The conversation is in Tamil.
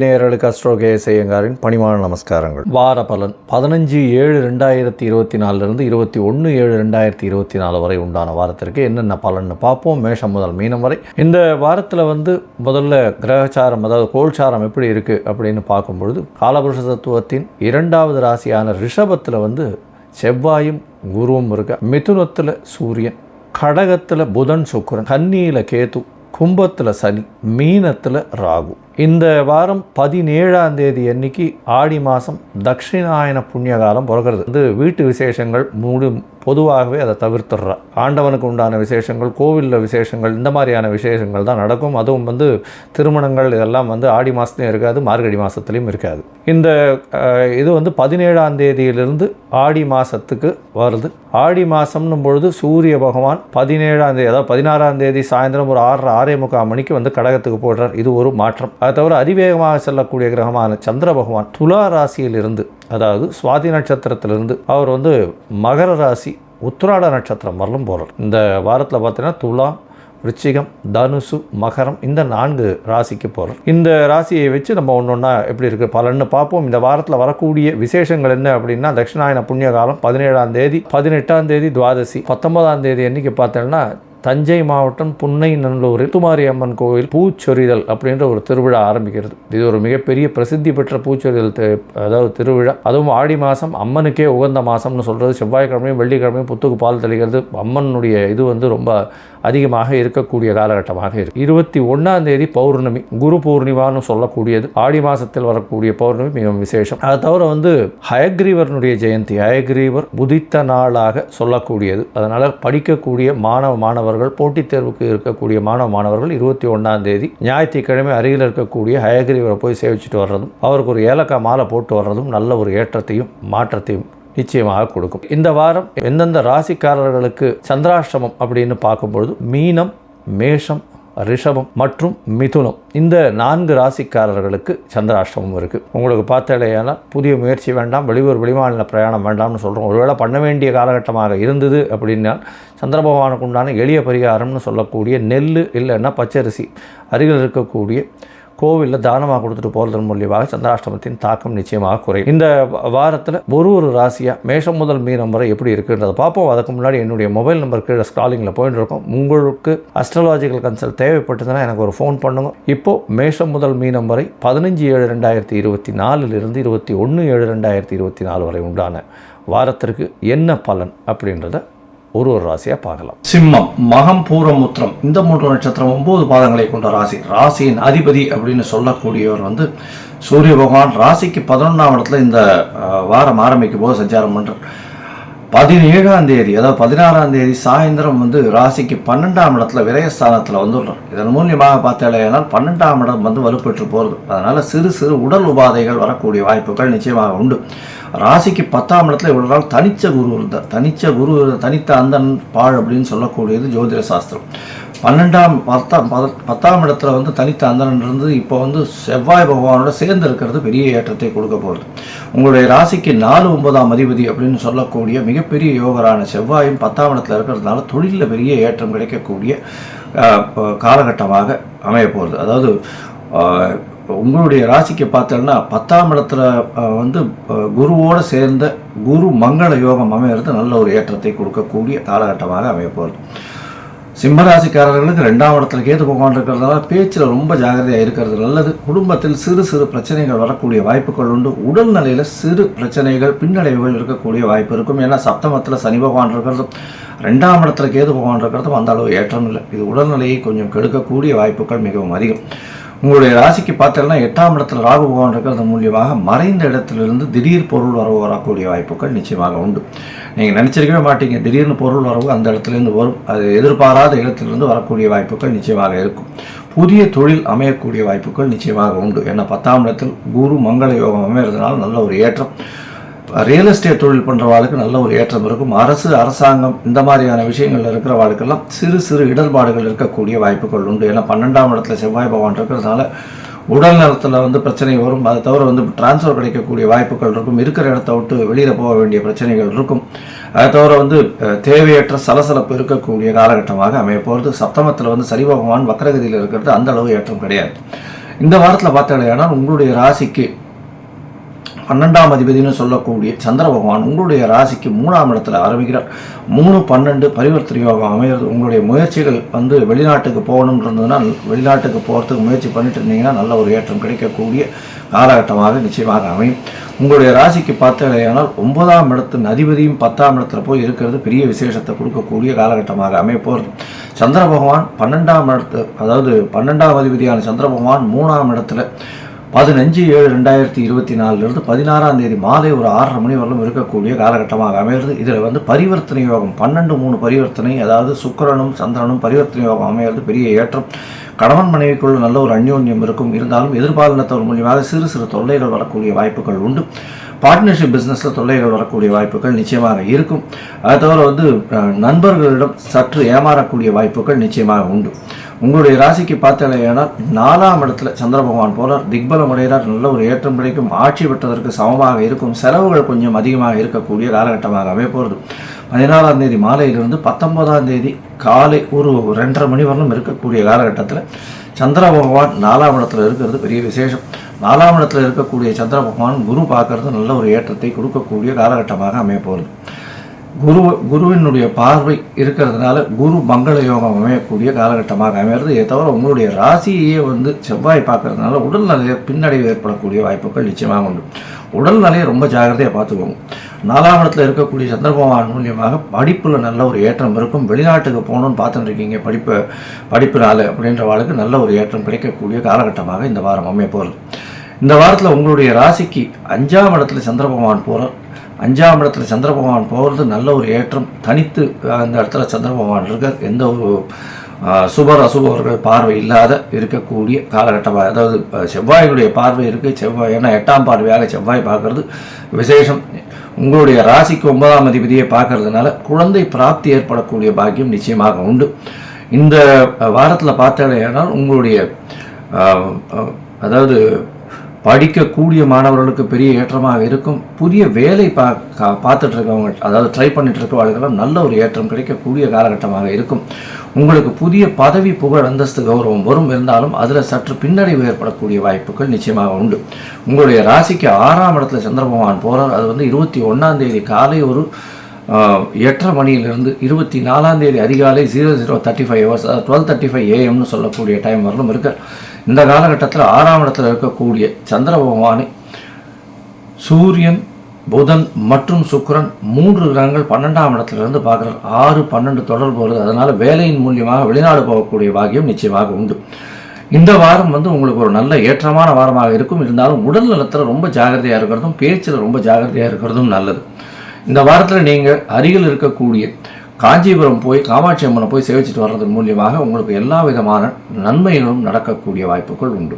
நேயர்களுக்கு அஸ்ட்ரோ கேஎஸ் ஐயங்காரின் பணிவான நமஸ்காரங்கள். வார பலன் 15/7/2024 21/7/2024 வரை உண்டான வாரத்திற்கு என்னென்ன பலன்னு பார்ப்போம். மேஷம் முதல் மீனம் வரை. இந்த வாரத்தில் முதல்ல கிரகச்சாரம், அதாவது கோல்சாரம் எப்படி இருக்குது அப்படின்னு பார்க்கும்பொழுது, காலபுருஷ தத்துவத்தின் 2வது ராசியான ரிஷபத்தில் செவ்வாயும் குருவும் இருக்க, மிதுனத்தில் சூரியன், கடகத்தில் புதன் சுக்கிரன், கன்னியில் கேது, கும்பத்தில் சனி, மீனத்தில் ராகு. இந்த வாரம் 17ஆம் தேதி அன்னைக்கு ஆடி மாதம் தட்சிணாயன புண்ணியகாலம் பிறக்கிறது. வீட்டு விசேஷங்கள் பொதுவாகவே அதை தவிர்த்துடுறா. ஆண்டவனுக்கு உண்டான விசேஷங்கள், கோவிலில் விசேஷங்கள், இந்த மாதிரியான விசேஷங்கள் தான் நடக்கும். அதுவும் திருமணங்கள் இதெல்லாம் ஆடி மாதத்துலையும் இருக்காது, மார்கழி மாதத்துலேயும் இருக்காது. இந்த இது 17ஆம் தேதியிலிருந்து ஆடி மாதத்துக்கு வருது. ஆடி மாதம்னும் பொழுது சூரிய பகவான் 17ஆம் தேதி, அதாவது 16ஆம் தேதி சாயந்தரம் ஒரு 6:45 மணிக்கு கடகத்துக்கு போடுறார். இது ஒரு மாற்றம். அது தவிர அதிவேகமாக செல்லக்கூடிய கிரகமான சந்திர பகவான் துலா ராசியிலிருந்து, அதாவது சுவாதி நட்சத்திரத்திலிருந்து அவர் மகர ராசி உத்திராட நட்சத்திரம் வரலும் போகிறார். இந்த வாரத்தில் பார்த்தீங்கன்னா துலா, விருச்சிகம், தனுசு, மகரம், இந்த 4 ராசிக்கு போகிறார். இந்த ராசியை வச்சு நம்ம ஒன்றா எப்படி இருக்குது பலன்னு பார்ப்போம். இந்த வாரத்தில் வரக்கூடிய விசேஷங்கள் என்ன அப்படின்னா, தட்சிணாயன புண்ணிய காலம் 17ஆம் தேதி, 18ஆம் தேதி துவாதசி, 19ஆம் தேதி அன்றைக்கி பார்த்தோன்னா தஞ்சை மாவட்டம் புன்னை நல்லூரில் முத்துமாரி அம்மன் கோவில் பூச்சொரிதல் அப்படின்ற ஒரு திருவிழா ஆரம்பிக்கிறது. இது ஒரு மிகப்பெரிய பிரசித்தி பெற்ற பூச்சொரிதல் அதாவது திருவிழா. அதுவும் ஆடி மாதம் அம்மனுக்கே உகந்த மாதம்னு சொல்கிறது. செவ்வாய்க்கிழமையும் வெள்ளிக்கிழமையும் புத்துக்கு பால் தெளிக்கிறது. அம்மனுடைய இது ரொம்ப அதிகமாக இருக்கக்கூடிய காலகட்டமாக இருக்குது. 21ஆம் தேதி பௌர்ணமி, குரு பூர்ணிமான்னு சொல்லக்கூடியது. ஆடி மாதத்தில் வரக்கூடிய பௌர்ணமி மிகவும் விசேஷம். அதை தவிர ஹயக்ரீவனுடைய ஜெயந்தி, ஹயக்ரீவர் உதித்த நாளாக சொல்லக்கூடியது. அதனால் படிக்கக்கூடிய மாணவர்கள், போட்டித் தேர்வுக்கு இருக்கக்கூடிய மாணவர்கள் 21ஆம் தேதி ஞாயிற்றுக்கிழமை அருகில் இருக்கக்கூடிய ஹயக்ரீவரை போய் சேவிச்சுட்டு வர்றதும், அவருக்கு ஒரு ஏலக்காய் மாலை போட்டு வர்றதும் நல்ல ஒரு ஏற்றத்தையும் மாற்றத்தையும் நிச்சயமாக கொடுக்கும். இந்த வாரம் எந்தெந்த ராசிக்காரர்களுக்கு சந்திராஷ்டமம் அப்படின்னு பார்க்கும்பொழுது, மீனம், மேஷம், ரிஷபம் மற்றும் மிதுனம், இந்த 4 ராசிக்காரர்களுக்கு சந்திராஷ்டமம் இருக்குது. உங்களுக்கு பார்த்தாலேயானால் புதிய முயற்சி வேண்டாம், வெளிமாநில பிரயாணம் வேண்டாம்னு சொல்கிறோம். ஒருவேளை பண்ண வேண்டிய காலகட்டமாக இருந்தது அப்படின்னா சந்திர பகவானுக்கு உண்டான எளிய பரிகாரம்னு சொல்லக்கூடிய நெல் இல்லைன்னா பச்சரிசி அருகில் இருக்கக்கூடிய கோவிலில் தானமாக கொடுத்துட்டு போகிறதன் மூலியமாக சந்திராஷ்டமத்தின் தாக்கம் நிச்சயமாக குறையும். இந்த வாரத்தில் ஒரு ராசியாக மேஷம் முதல் மீனம் வரை எப்படி இருக்குன்றதை பார்ப்போம். அதுக்கு முன்னாடி என்னுடைய மொபைல் நம்பர் கீழே ஸ்க்ராலிங்கில் போயிட்டு இருக்கோம். உங்களுக்கு அஸ்ட்ராலாஜிக்கல் கன்சல்ட் தேவைப்பட்டதுன்னா எனக்கு ஒரு ஃபோன் பண்ணுங்க. இப்போது மேஷம் முதல் மீனம் வரை 15/7/2024 21/7/2024 வரை உண்டான வாரத்திற்கு என்ன பலன் அப்படின்றத ஒரு ராசியாக பார்க்கலாம். சிம்மம், மகம், பூரம், உத்திரம், இந்த 3 நட்சத்திரம் 9 பாதங்களை கொண்ட ராசி. ராசியின் அதிபதி அப்படின்னு சொல்லக்கூடியவர் சூரிய பகவான் ராசிக்கு 11ஆம் இடத்துல இந்த வாரம் ஆரம்பிக்கும் போது சஞ்சாரம் பண்ணுறார். 17ஆம் தேதி, அதாவது 16ஆம் தேதி சாயந்தரம் ராசிக்கு 12ஆம் இடத்துல விரயஸ்தானத்தில் வந்துடுறார். இதன் மூலியமாக பார்த்தாலேனால் 12ஆம் இடம் வலுப்பெற்று போகிறது. அதனால் சிறு சிறு உடல் உபாதைகள் வரக்கூடிய வாய்ப்புகள் நிச்சயமாக உண்டு. ராசிக்கு 10ஆம் இடத்துல இவ்வளோ நாள் தனித்த குரு இருந்தார். தனித்த அந்தன் பாழ் அப்படின்னு சொல்லக்கூடியது ஜோதிட சாஸ்திரம். 10ஆம் இடத்துல தனித்த அந்தன் இருந்து இப்போ செவ்வாய் பகவானோட சேர்ந்து இருக்கிறது பெரிய ஏற்றத்தை கொடுக்க போகிறது. உங்களுடைய ராசிக்கு 4, 9ஆம் அதிபதி அப்படின்னு சொல்லக்கூடிய மிகப்பெரிய யோகரான செவ்வாயும் 10ஆம் இடத்துல இருக்கிறதுனால தொழிலில் பெரிய ஏற்றம் கிடைக்கக்கூடிய காலகட்டமாக அமைய போகிறது. அதாவது உங்களுடைய ராசிக்கு பார்த்தோன்னா 10ஆம் இடத்துல குருவோடு சேர்ந்த குரு மங்கள யோகம் அமைகிறது நல்ல ஒரு ஏற்றத்தை கொடுக்கக்கூடிய காலகட்டமாக அமைய போகிறது. சிம்மராசிக்காரர்களுக்கு 2ஆம் இடத்துல கேது பகவான் இருக்கிறதுனால பேச்சில் ரொம்ப ஜாகிரதையாக இருக்கிறது நல்லது. குடும்பத்தில் சிறு சிறு பிரச்சனைகள் வரக்கூடிய வாய்ப்புகள் உண்டு. உடல்நிலையில் சிறு பிரச்சனைகள், பின்னடைவுகள் இருக்கக்கூடிய வாய்ப்பு இருக்கும். ஏன்னா சப்தமத்தில் சனி பகவான் இருக்கிறதும் 2ஆம் இடத்துல கேது பகவான் இருக்கிறதும் அந்த அளவு ஏற்றம் இல்லை. இது உடல்நிலையை கொஞ்சம் கெடுக்கக்கூடிய வாய்ப்புகள் மிகவும் அதிகம். உங்களுடைய ராசிக்கு பார்த்தீங்கன்னா 8ஆம் இடத்துல ராகு பகவான் இருக்கிறது மூலியமாக மறைந்த இடத்திலிருந்து திடீர் பொருள் வரவு வரக்கூடிய வாய்ப்புகள் நிச்சயமாக உண்டு. நீங்கள் நினச்சிருக்கவே மாட்டீங்க, திடீர்னு பொருள் வரவு அந்த இடத்துலேருந்து வரும். அது எதிர்பாராத இடத்திலிருந்து வரக்கூடிய வாய்ப்புகள் நிச்சயமாக இருக்கும். புதிய தொழில் அமையக்கூடிய வாய்ப்புகள் நிச்சயமாக உண்டு. ஏன்னா 10ஆம் இடத்தில் குரு மங்கள யோகம் அமைகிறதுனால நல்ல ஒரு ஏற்றம். ரியல் எஸ்டேட் தொழில் பண்ணுறவாளுக்கு நல்ல ஒரு ஏற்றம் இருக்கும். அரசாங்கம் இந்த மாதிரியான விஷயங்கள் இருக்கிற வாழ்க்கெல்லாம் சிறு சிறு இடர்பாடுகள் இருக்கக்கூடிய வாய்ப்புகள் உண்டு. ஏன்னா 12ஆம் இடத்துல செவ்வாய் பகவான் இருக்கிறதுனால உடல் நலத்தில் பிரச்சனை வரும். அதை தவிர டிரான்ஸ்ஃபர் கிடைக்கக்கூடிய வாய்ப்புகள் இருக்கும். இருக்கிற இடத்த விட்டு வெளியில் போக வேண்டிய பிரச்சனைகள் இருக்கும். அதை தவிர வந்து தேவையற்ற சலசலப்பு இருக்கக்கூடிய காலகட்டமாக அமைய போகிறது. சப்தமத்தில் வந்து சனி பகவான் வக்ரகதியில் இருக்கிறது அந்த அளவு ஏற்றம் கிடையாது. இந்த வாரத்தில் பார்த்தீங்கன்னா உங்களுடைய ராசிக்கு 12ஆம் அதிபதினு சொல்லக்கூடிய சந்திர பகவான் உங்களுடைய ராசிக்கு 3ஆம் இடத்துல ஆரம்பிக்கிறார். 3-12 பரிவர்த்தனை யோகம் அமைகிறது. உங்களுடைய முயற்சிகள் வந்து வெளிநாட்டுக்கு போகணுன்றதுனா வெளிநாட்டுக்கு போகிறதுக்கு முயற்சி பண்ணிட்டு இருந்தீங்கன்னா நல்ல ஒரு ஏற்றம் கிடைக்கக்கூடிய காலகட்டமாக நிச்சயமாக அமையும். உங்களுடைய ராசிக்கு பார்த்தீங்கன்னா 9ஆம் இடத்தின் அதிபதியும் 10ஆம் இடத்துல போய் இருக்கிறது பெரிய விசேஷத்தை கொடுக்கக்கூடிய காலகட்டமாக அமைய போகிறது. சந்திர பகவான் 12ஆம் இடத்து அதாவது 12ஆம் அதிபதியான சந்திர பகவான் 3ஆம் இடத்துல 15/7/2024 16ஆம் தேதி மாலை ஒரு 6:30 மணி வரலும் இருக்கக்கூடிய காலகட்டமாக அமைகிறது. இதில் வந்து பரிவர்த்தனை யோகம் 12-3 பரிவர்த்தனை, அதாவது சுக்கிரனும் சந்திரனும் பரிவர்த்தனை யோகம் அமைகிறது பெரிய ஏற்றம். கணவன் மனைவிக்குள்ள நல்ல ஒரு அந்யோன்யம் இருக்கும். இருந்தாலும் எதிர்பாலினத்தவர் மூலியமாக சிறு சிறு தொல்லைகள் வரக்கூடிய வாய்ப்புகள் உண்டு. பார்ட்னர்ஷிப் பிஸ்னஸில் தொல்லைகள் வரக்கூடிய வாய்ப்புகள் நிச்சயமாக இருக்கும். அதை தவிர வந்து நண்பர்களிடம் சற்று ஏமாறக்கூடிய வாய்ப்புகள் நிச்சயமாக உண்டு. உங்களுடைய ராசிக்கு பார்த்தீங்கன்னா 4ஆம் இடத்துல சந்திர பகவான் போகிறார். திக்பலம் அடைகிறார். நல்ல ஒரு ஏற்றம் கிடைக்கும். ஆட்சி பெற்றதற்கு சமமாக இருக்கும். செலவுகள் கொஞ்சம் அதிகமாக இருக்கக்கூடிய காலகட்டமாக அமைய போகிறது. 14ஆம் தேதி மாலையிலிருந்து 19ஆம் தேதி காலை ஒரு 2:30 மணி வரலும் இருக்கக்கூடிய காலகட்டத்தில் சந்திர பகவான் 4ஆம் இடத்துல இருக்கிறது பெரிய விசேஷம். 4ஆம் இடத்துல இருக்கக்கூடிய சந்திர பகவான் குரு பார்க்கறது நல்ல ஒரு ஏற்றத்தை கொடுக்கக்கூடிய காலகட்டமாக அமைய போகிறது. குருவினுடைய பார்வை இருக்கிறதுனால குரு மங்கள யோகம் அமையக்கூடிய காலகட்டமாக அமைகிறது. இதை தவிர உங்களுடைய ராசியே வந்து செவ்வாய் பார்க்கறதுனால உடல்நிலையை பின்னடைவு ஏற்படக்கூடிய வாய்ப்புகள் நிச்சயமாக உண்டு. உடல்நிலையை ரொம்ப ஜாகிரதையாக பார்த்துக்கோங்க. 4ஆம் இடத்துல இருக்கக்கூடிய சந்திர பகவான் மூலியமாக படிப்பில் நல்ல ஒரு ஏற்றம் இருக்கும். வெளிநாட்டுக்கு போகணுன்னு பார்த்துட்டு இருக்கீங்க படிப்பினால அப்படின்ற வாழ்க்கை நல்ல ஒரு ஏற்றம் கிடைக்கக்கூடிய காலகட்டமாக இந்த வாரம் அமைய போகிறது. இந்த வாரத்தில் உங்களுடைய ராசிக்கு 5ஆம் இடத்துல சந்திர பகவான் போகிறார். 5ஆம் இடத்துல சந்திர பகவான் போகிறது நல்ல ஒரு ஏற்றம். தனித்து அந்த இடத்துல சந்திர பகவான் இருக்கார். எந்த ஒரு சுபர் அசுபவர்கள் பார்வை இல்லாத இருக்கக்கூடிய காலகட்டமாக, அதாவது செவ்வாயினுடைய பார்வை இருக்குது. செவ்வாய் ஏன்னா 8ஆம் பார்வையாக செவ்வாய் பார்க்கறது விசேஷம். உங்களுடைய ராசிக்கு 9ஆம் அதிபதியை பார்க்கறதுனால குழந்தை பிராப்தி ஏற்படக்கூடிய பாக்கியம் நிச்சயமாக உண்டு. இந்த வாரத்தில் பார்த்தீங்கன்னா உங்களுடைய அதாவது படிக்கக்கூடிய மாணவர்களுக்கு பெரிய ஏற்றமாக இருக்கும். புதிய வேலை பார்த்துட்டு இருக்கவங்க, அதாவது ட்ரை பண்ணிட்டு இருக்கவர்களுக்கெல்லாம் நல்ல ஒரு ஏற்றம் கிடைக்கக்கூடிய காலகட்டமாக இருக்கும். உங்களுக்கு புதிய பதவி புகழ் அந்தஸ்து கௌரவம் வரும். இருந்தாலும் அதில் சற்று பின்னடைவு ஏற்படக்கூடிய வாய்ப்புகள் நிச்சயமாக உண்டு. உங்களுடைய ராசிக்கு 6ஆம் இடத்துல சந்திர பகவான் போகிறார். அது வந்து 21ஆம் தேதி காலை ஒரு 8:30 மணியிலிருந்து 24ஆம் தேதி அதிகாலை 00:35 hours 12:35 AM சொல்லக்கூடிய டைம் வரலும் இருக்கு. இந்த காலகட்டத்தில் 6ஆம் இடத்துல இருக்கக்கூடிய சந்திர பகவானை சூரியன், புதன் மற்றும் சுக்கிரன் 3 கிரகங்கள் 12ஆம் இடத்துலேருந்து பார்க்குறார். 6-12 தொடர்பு வருது. அதனால் வேலையின் மூலியமாக வெளிநாடு போகக்கூடிய பாக்கியம் நிச்சயமாக உண்டு. இந்த வாரம் வந்து உங்களுக்கு ஒரு நல்ல ஏற்றமான வாரமாக இருக்கும். இருந்தாலும் உடல் நலத்தில் ரொம்ப ஜாகிரதையாக இருக்கிறதும் பேச்சில் ரொம்ப ஜாகிரதையாக இருக்கிறதும் நல்லது. இந்த வாரத்தில் நீங்கள் அருகில் இருக்கக்கூடிய காஞ்சிபுரம் போய் காமாட்சி அம்மனை போய் சேவிச்சிட்டு வர்றதன் மூலியமாக உங்களுக்கு எல்லா விதமான நன்மைகளும் நடக்கக்கூடிய வாய்ப்புகள் உண்டு.